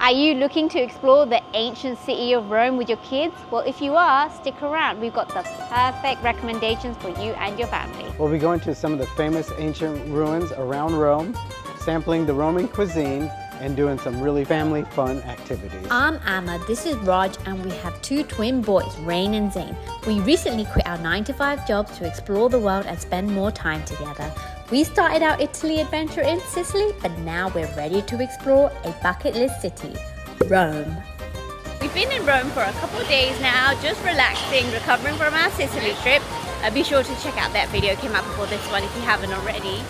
Are you looking to explore the ancient city of Rome with your kids? Well, if you are, stick around. We've got the perfect recommendations for you and your family. We'll be going to some of the famous ancient ruins around Rome, sampling the Roman cuisine, and doing some really family fun activities. I'm Amma, this is Raj, and we have two twin boys, Rain and Zane. We recently quit our 9-to-5 jobs to explore the world and spend more time together. We started our Italy adventure in Sicily, but now we're ready to explore a bucket list city, Rome. We've been in Rome for a couple of days now, just relaxing, recovering from our Sicily trip. Be sure to check out that video, came out before this one if you haven't already.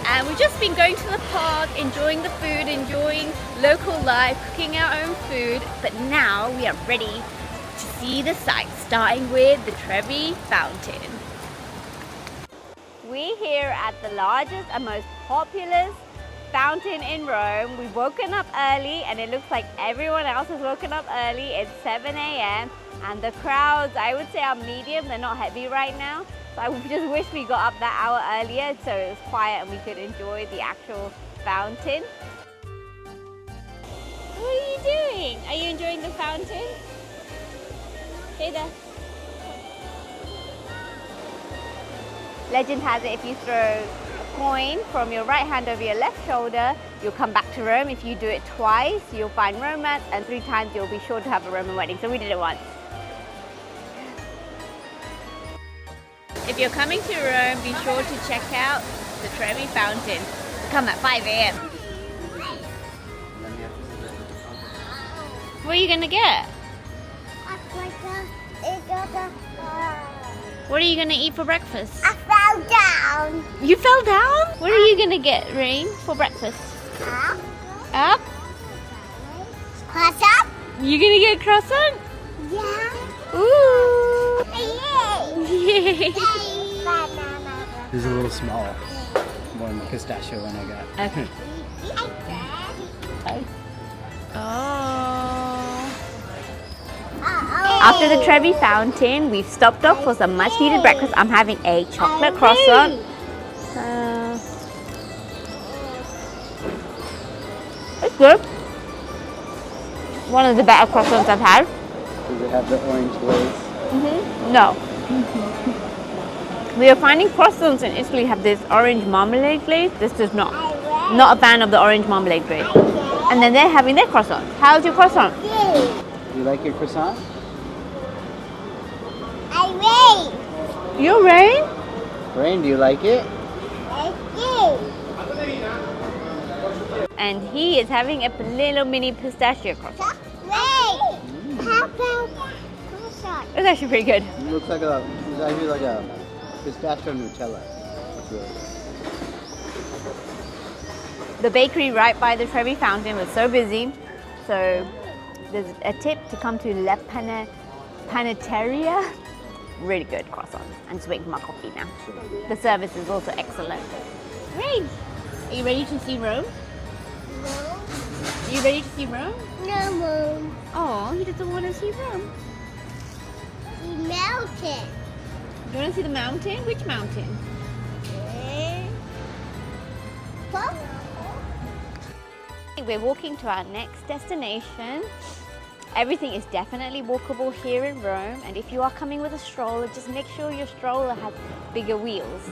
And we've just been going to the park, enjoying the food, enjoying local life, cooking our own food. But now we are ready to see the sights, starting with the Trevi Fountain. We're here at the largest and most populous fountain in Rome. We've woken up early and it looks like everyone else has woken up early. It's 7 a.m. and the crowds, I would say, are medium. They're not heavy right now. So I just wish we got up that hour earlier so it was quiet and we could enjoy the actual fountain. What are you doing? Are you enjoying the fountain? Stay there. Legend has it if you throw a coin from your right hand over your left shoulder, you'll come back to Rome. If you do it twice, you'll find romance, and 3 times you'll be sure to have a Roman wedding. So we did it once. If you're coming to Rome, be sure to check out the Trevi Fountain. Come at 5 a.m. What are you gonna get? What are you gonna eat for breakfast? I fell down. You fell down? What are you gonna get, Rain, for breakfast? Up. Up? Croissant? You gonna get a croissant? Yeah. Ooh! Yay. Yay! Banana. These are a little small. More than the pistachio one I got. Okay. Oh. After the Trevi Fountain, we've stopped off for some much needed breakfast. I'm having a chocolate croissant. It's good. One of the better croissants I've had. Does it have the orange glaze? No. We are finding croissants in Italy have this orange marmalade glaze. This does not. Not a fan of the orange marmalade glaze. And then they're having their croissant. How's your croissant? You like your croissant? You, Rain? Rain, do you like it? And he is having a little mini pistachio croissant. How about croissant? It's actually pretty good. It looks like it's actually like a pistachio Nutella. It's really good. The bakery right by the Trevi Fountain was so busy. So there's a tip to come to La Panetteria. Really good croissants. I'm just waiting for my coffee now. The service is also excellent. Rain, are you ready to see Rome? No. Are you ready to see Rome? No, Mom. Oh, he doesn't want to see Rome. The mountain. You want to see the mountain? Which mountain? We're walking to our next destination. Everything is definitely walkable here in Rome, and if you are coming with a stroller, just make sure your stroller has bigger wheels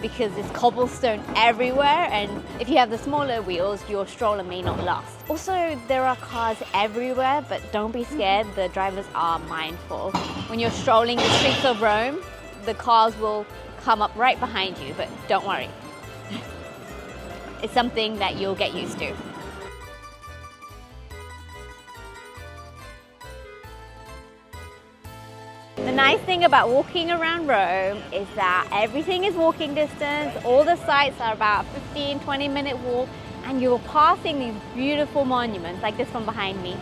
because there's cobblestone everywhere, and if you have the smaller wheels, your stroller may not last. Also, there are cars everywhere, but don't be scared, the drivers are mindful. When you're strolling the streets of Rome, the cars will come up right behind you, but don't worry. It's something that you'll get used to. The nice thing about walking around Rome is that everything is walking distance. All the sites are about 15-20 minute walk, and you're passing these beautiful monuments like this one behind me.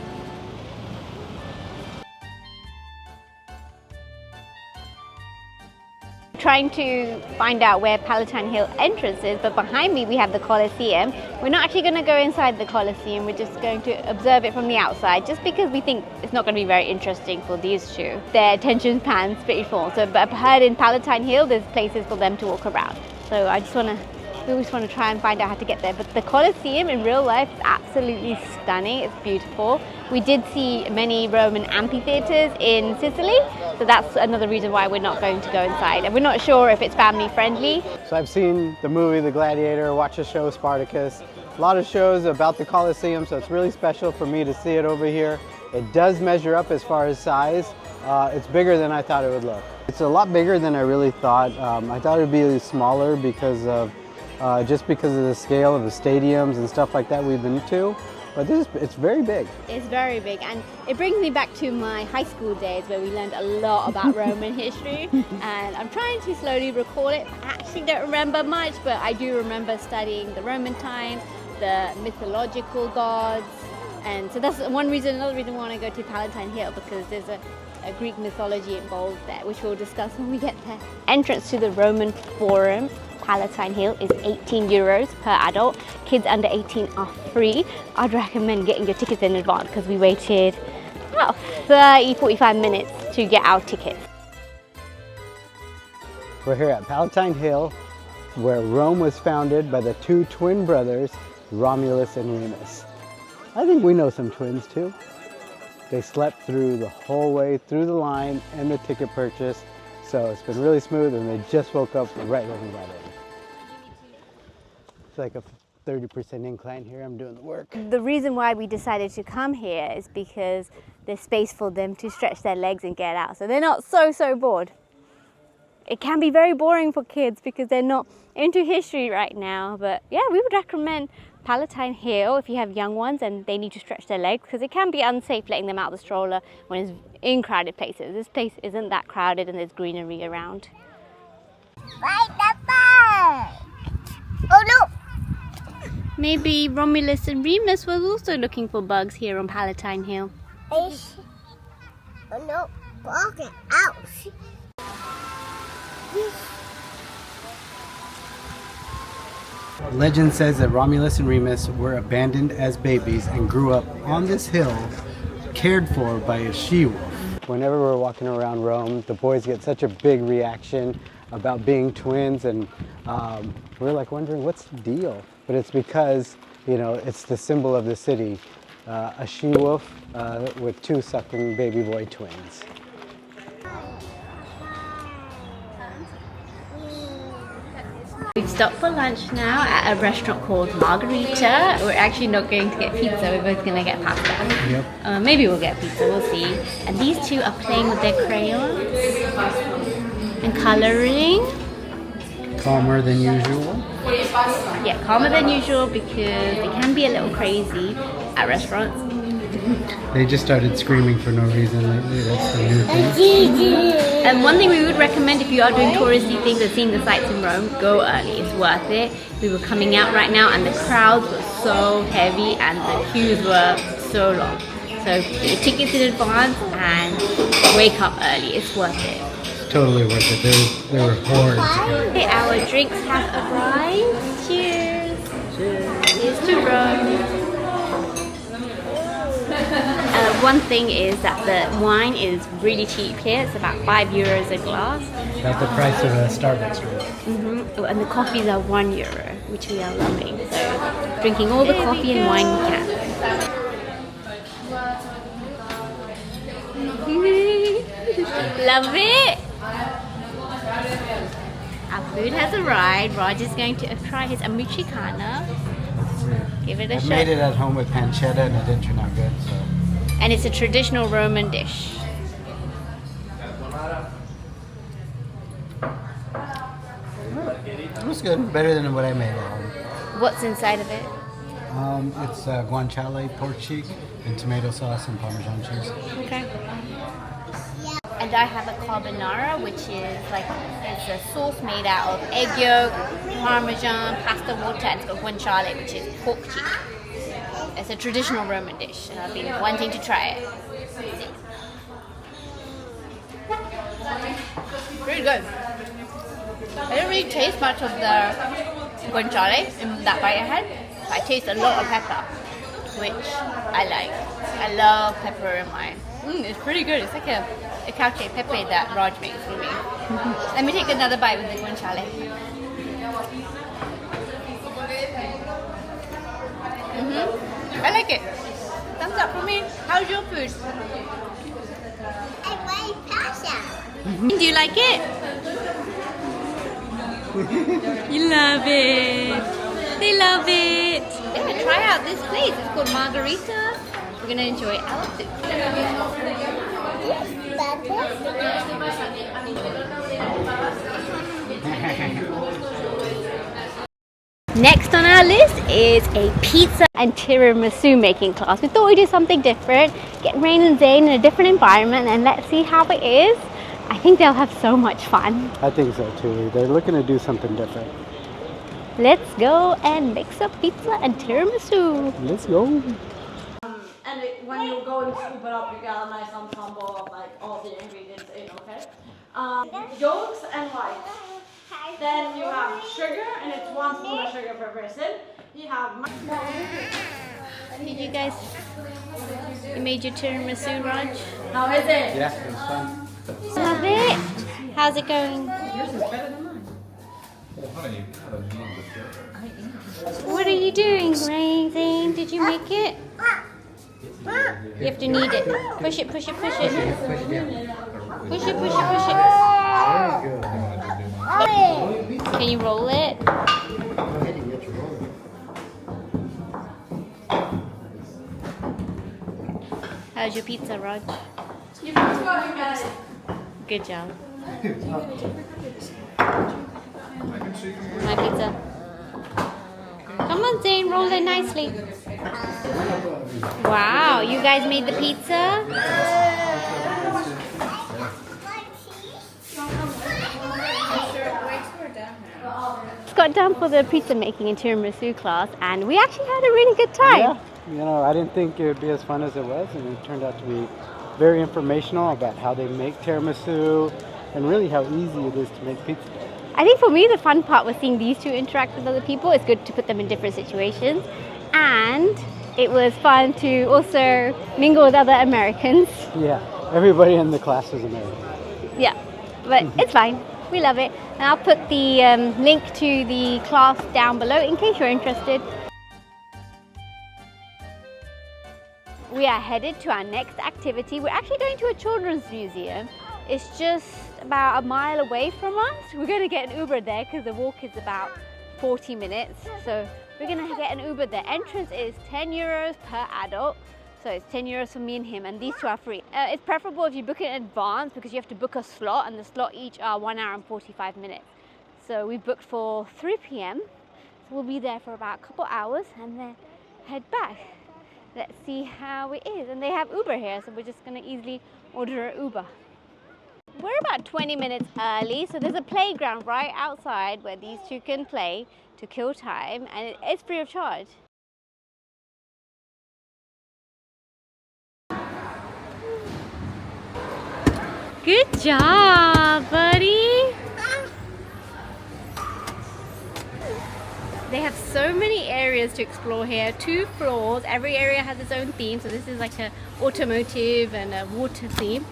Trying to find out where Palentine Hill entrance is, but behind me we have the Colosseum. We're not actually going to go inside the Colosseum, we're just going to observe it from the outside, just because we think it's not going to be very interesting for these two. Their attention span's pretty full. So, but I've heard in Palentine Hill there's places for them to walk around. So I just want to we always want to try and find out how to get there. But the Colosseum in real life is absolutely stunning. It's beautiful. We did see many Roman amphitheaters in Sicily, so that's another reason why we're not going to go inside. And we're not sure if it's family friendly. So I've seen the movie The Gladiator, watched the show Spartacus, a lot of shows about the Colosseum, so it's really special for me to see it over here. It does measure up as far as size. It's bigger than I thought it would look. It's a lot bigger than I really thought. I thought it would be smaller because of just because of the scale of the stadiums and stuff like that we've been to. But it's very big. It's very big, and it brings me back to my high school days where we learned a lot about Roman history, and I'm trying to slowly recall it. I actually don't remember much, but I do remember studying the Roman times, the mythological gods, and so that's one reason. Another reason we want to go to Palentine Hill, because there's a Greek mythology involved there, which we'll discuss when we get there. Entrance to the Roman Forum, Palentine Hill, is 18 euros per adult. Kids under 18 are free. I'd recommend getting your tickets in advance because we waited about 30-45 minutes to get our tickets. We're here at Palentine Hill, where Rome was founded by the two twin brothers, Romulus and Remus. I think we know some twins too. They slept through the whole way through the line and the ticket purchase, so it's been really smooth, and they just woke up right when we got in. It's like a 30% incline here. I'm doing the work. The reason why we decided to come here is because there's space for them to stretch their legs and get out, so they're not so bored. It can be very boring for kids because they're not into history right now, but yeah, we would recommend Palentine Hill if you have young ones and they need to stretch their legs, because it can be unsafe letting them out of the stroller when it's in crowded places. This place isn't that crowded and there's greenery around. Right the bird. Oh no! Maybe Romulus and Remus was also looking for bugs here on Palentine Hill. Oh no! Walking out. Legend says that Romulus and Remus were abandoned as babies and grew up on this hill, cared for by a she-wolf. Whenever we're walking around Rome, the boys get such a big reaction about being twins, and we're like wondering what's the deal. But it's because, you know, it's the symbol of the city, a she-wolf with two suckling baby boy twins. We've stopped for lunch now at a restaurant called Margarita. We're actually not going to get pizza, we're both going to get pasta. Yep. Maybe we'll get pizza, we'll see. And these two are playing with their crayons and colouring. Calmer than usual. Yeah, calmer than usual because they can be a little crazy at restaurants. They just started screaming for no reason lately. That's the new thing. And one thing we would recommend if you are doing touristy things and seeing the sights in Rome, go early. It's worth it. We were coming out right now and the crowds were so heavy and the queues were so long. So get your tickets in advance and wake up early. It's worth it. It's totally worth it. There were hordes. Okay, our drinks have arrived. Cheers. Cheers to Rome. One thing is that the wine is really cheap here. It's about €5 a glass. About the price of a Starbucks drink. And the coffees are €1, which we are loving. So drinking all the coffee and wine we can. Love it! Our food has arrived. Raj is going to try his Americana. Give it a shot. I made it at home with pancetta and it didn't turn out good, so. And it's a traditional Roman dish. It was good. Better than what I made at home. What's inside of it? It's guanciale, pork cheek, and tomato sauce and Parmesan cheese. Okay. And I have a carbonara, which is like, it's a sauce made out of egg yolk, Parmesan, pasta water, and it's got guanciale, which is pork cheek. It's a traditional Roman dish, and I've been wanting to try it. Pretty good. I didn't really taste much of the guanciale in that bite I had, but I taste a lot of pepper, which I like. I love pepper in mine. It's pretty good. It's like a cacio pepe that Raj makes for me. Let me take another bite with the guanciale. I like it. Thumbs up for me. How's your food? I like pasta. Do you like it? You love it. They love it. Yeah, try out this place. It's called Margarita. We're gonna enjoy our food. Next on our list is a pizza and tiramisu making class. We thought we'd do something different, get Rain and Zane in a different environment, and let's see how it is. I think they'll have so much fun. I think so too. They're looking to do something different. Let's go and make some pizza and tiramisu. Let's go. And when you go and scoop it up, you get a nice ensemble of like all the ingredients in, okay? Yolks and whites. Then you have sugar, and it's 1 spoon of sugar per person. You have... Did you guys, you made your tiramisu, Raj? How is it? Yeah, it was fun. Love it. How's it going? Yours is better than mine. What are you doing, Rain? Did you make it? You have to knead it. Push it, push it, push it. Push it, push it, push it. Can you roll it? How's your pizza, Raj? Good job. My pizza. Come on, Zane, roll it nicely. Wow, you guys made the pizza? Got down for the pizza making and tiramisu class, and we actually had a really good time. Yeah, you know, I didn't think it would be as fun as it was, and it turned out to be very informational about how they make tiramisu and really how easy it is to make pizza dough. I think for me the fun part was seeing these two interact with other people. It's good to put them in different situations, and it was fun to also mingle with other Americans. Yeah, everybody in the class was American. Yeah, but it's fine. We love it. And I'll put the link to the class down below in case you're interested. We are headed to our next activity. We're actually going to a children's museum. It's just about a mile away from us. We're going to get an Uber there because the walk is about 40 minutes. So we're going to get an Uber there. Entrance is 10 euros per adult. So it's 10 euros for me and him, and these two are free. It's preferable if you book it in advance because you have to book a slot, and the slot each are 1 hour and 45 minutes. So we booked for 3 p.m. So we'll be there for about a couple hours and then head back. Let's see how it is. And they have Uber here, so we're just going to easily order an Uber. We're about 20 minutes early, so there's a playground right outside where these two can play to kill time, and it is free of charge. Good job, buddy. They have so many areas to explore here. 2 floors. Every area has its own theme. So this is like an automotive and a water theme.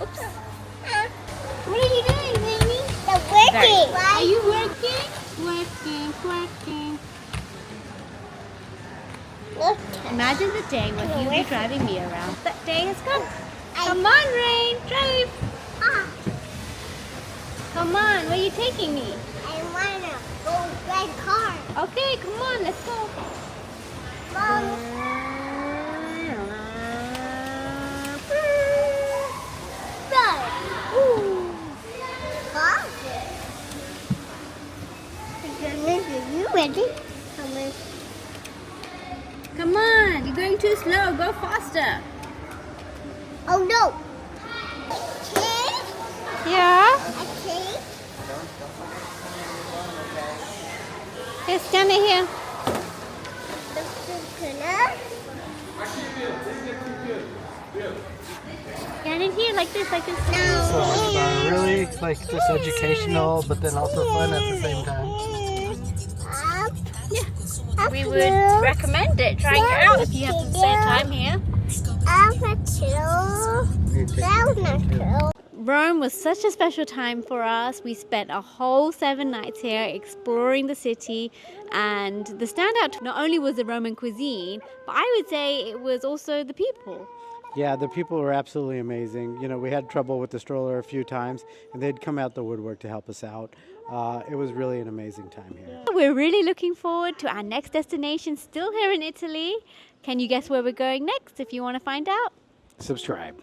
Oops. What are you doing, baby? I'm working. Are you working? Working. Look. Imagine the day when he'll be driving me around. That day has come. Come on, Rain, drive. Come on, where are you taking me? I want to go red car. Okay, come on, let's go. Mom. Are you ready? Come on, you're going too slow. Go faster. Oh no! Okay. Yeah. Okay. Here, stand it here. Stand in here like this, like this. So it's really like just educational, but then also fun at the same time. We would recommend it. Trying it out if you have some spare time here. Rome was such a special time for us. We spent a whole 7 nights here exploring the city, and the standout not only was the Roman cuisine, but I would say it was also the people. Yeah, the people were absolutely amazing. You know, we had trouble with the stroller a few times, and they'd come out the woodwork to help us out. It was really an amazing time here. We're really looking forward to our next destination, still here in Italy. Can you guess where we're going next if you want to find out? Subscribe.